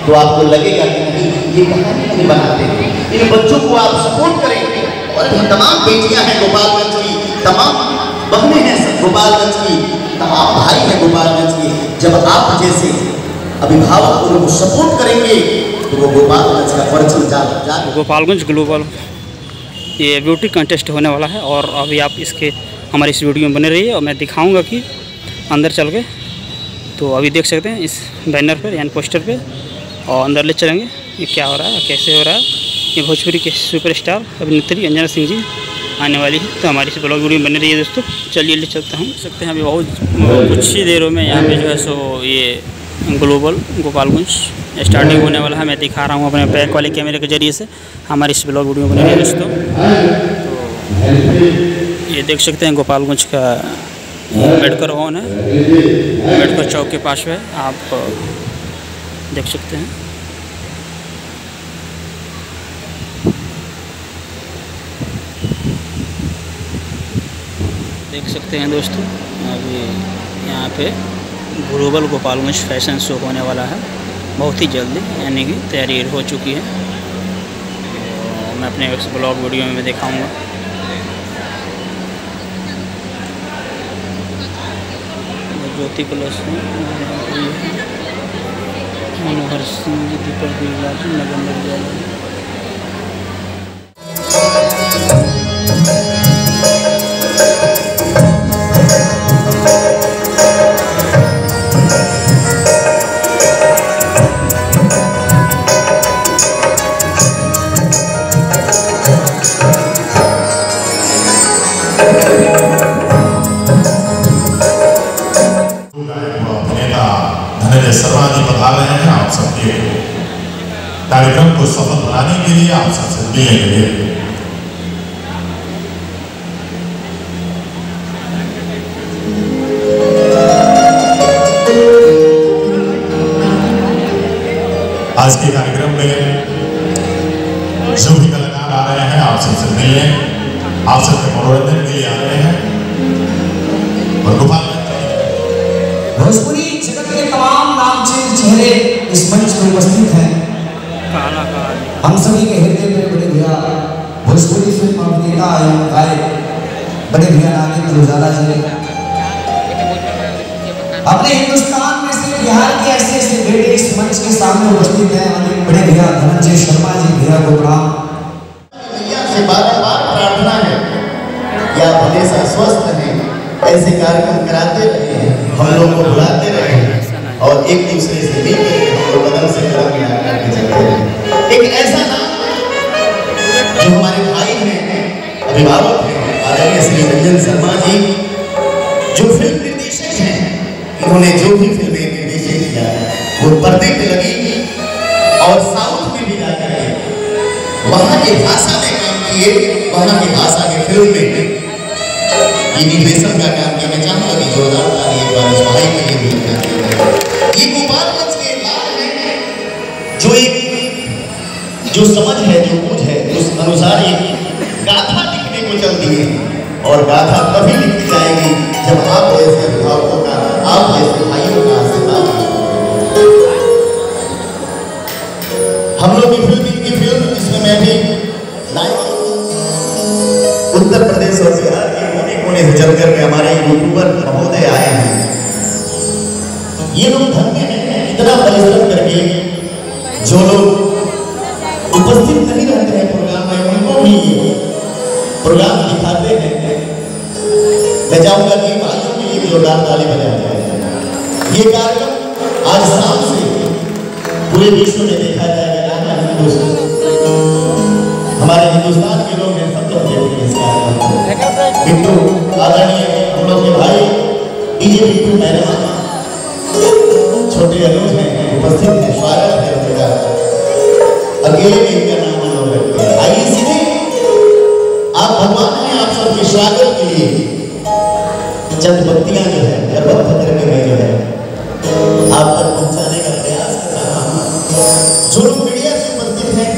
तो आपको लगेगा कि नहीं ये कहानी नहीं बनाते हैं। इन बच्चों को आप सपोर्ट करें। और तमाम बेटियां हैं गोपालगंज की, तमाम बहनें हैं गोपालगंज की, तमाम भाई हैं गोपालगंज की। जब आप जैसे अभिभावक उनको सपोर्ट करेंगे तो वो गोपालगंज का परचम जा गोपालगंज ग्लोबल ये ब्यूटी कंटेस्ट होने वाला है और अभी आप इसके हमारे इस वीडियो में बने रहिए और मैं दिखाऊंगा कि अंदर चल के। तो अभी देख सकते हैं इस बैनर पर यानी पोस्टर पे और अंदर ले चलेंगे ये क्या हो रहा है कैसे हो रहा है। ये भोजपुरी के सुपरस्टार अभिनेत्री अंजना सिंह जी आने वाली है। तो हमारी इस ब्लॉग वीडियो में बने रहिए दोस्तों। चलिए ले चलता हूँ। सकते हैं अभी बहुत कुछ ही देरों में यहाँ पे जो है सो ये ग्लोबल गोपालगंज स्टार्टिंग होने वाला है। मैं दिखा रहा हूँ अपने बैक वाले कैमरे के जरिए से। हमारी इस ब्लॉग वीडियो में बने रहिए दोस्तों। तो ये देख सकते हैं गोपालगंज का अम्बेडकर भवन है, अम्बेडकर चौक के पास है, आप देख सकते हैं। देख सकते हैं दोस्तों अभी यहाँ पे ग्लोबल गोपालगंज फैशन शो होने वाला है बहुत ही जल्दी, यानी कि तैयारी हो चुकी है। तो मैं अपने उस ब्लॉग वीडियो में दिखाऊंगा। ज्योति प्लस मनोहर सिंह जी, दीपक बिरला जी, नगर शर्मा जी बता रहे हैं आप सबके कार्यक्रम को सफल बनाने के लिए, आप सबसे मिलने के लिए। आज के कार्यक्रम में जो भी कलाकार आ रहे हैं आप सबसे मिलने, आप सबके मनोरंजन के लिए आ रहे हैं। और भोजपुरी जगत के तमाम नामचीन चेहरे इस मंच में उपस्थित हैं। हम सभी के हृदय में बड़े भैया भोजपुरी फिल्म अभिनेता एवं गायक बड़े भैया नागेंद्र उजाला जी, अपने हिंदुस्तान में से बिहार के ऐसे ऐसे बेटे इस मंच के सामने उपस्थित हैं। बड़े भैया धनंजय शर्मा जी, भैया को प्रणाम। भैया से बार-बार प्रार्थना है कि आप हमेशा स्वस्थ रहें, ऐसे कार्यक्रम कराते रहे, हम लोग को बुलाते रहे और एक दूसरे से मिलकर हम लोग कदम से कदम मिला करके चलते रहे। एक ऐसा नाम जो हमारे भाई हैं, अभिभावक हैं, आदरणीय श्री रंजन शर्मा जी, जो फिल्म निर्देशक हैं, इन्होंने जो भी फिल्में निर्देशित किया वो पर्दे पे लगी और साउथ में भी जाकर वहाँ की भाषा में काम किए, वहाँ की भाषा के फिल्म में ये निर्देशन का काम किया। मैं चाहूँगा कि जोरदार ताली एक बार इस भाई के लिए भी करना चाहिए। ये गोपालगंज के लाल हैं जो एक जो समझ है, जो बुझ है, उस अनुसार एक गाथा लिखने को चलती है और गाथा तभी लिखी जाएगी जब आप जैसे अभिभावकों का, आप जैसे भाइयों का आशीर्वाद। हम लोग की फिल्म जिसमें मैं भी उत्तर प्रदेश और बिहार के कोने से चल करके हमारे यूट्यूबर महोदय आए हैं। ये लोग धन्य हैं, इतना परिश्रम करके जो लोग उपस्थित नहीं रहते हैं प्रोग्राम में, उनको भी प्रोग्राम दिखाते हैं। मैं चाहूंगा कि भाइयों के लिए जोरदार ताली बजाते हैं। ये कार्यक्रम आज शाम से पूरे विश्व में देखा जाएगा। हमारे हिंदुस्तान के लोग हैं, सब लोग देखेंगे इस कार्यक्रम। बिट्टू आदरणीय हम लोग के भाई डीजे बिट्टू मेहरबान, छोटे अनुज हैं, उपस्थित हैं, स्वागत है उनका। अकेले में इनका नाम हम रखते हैं। आइए सीधे आप भगवान हैं, आप सबके स्वागत के लिए चंद बत्तियां जो है गर्भवत करके मैं जो है आप तक पहुंचाने का प्रयास कर रहा हूँ। जो लोग मीडिया से उपस्थित हैं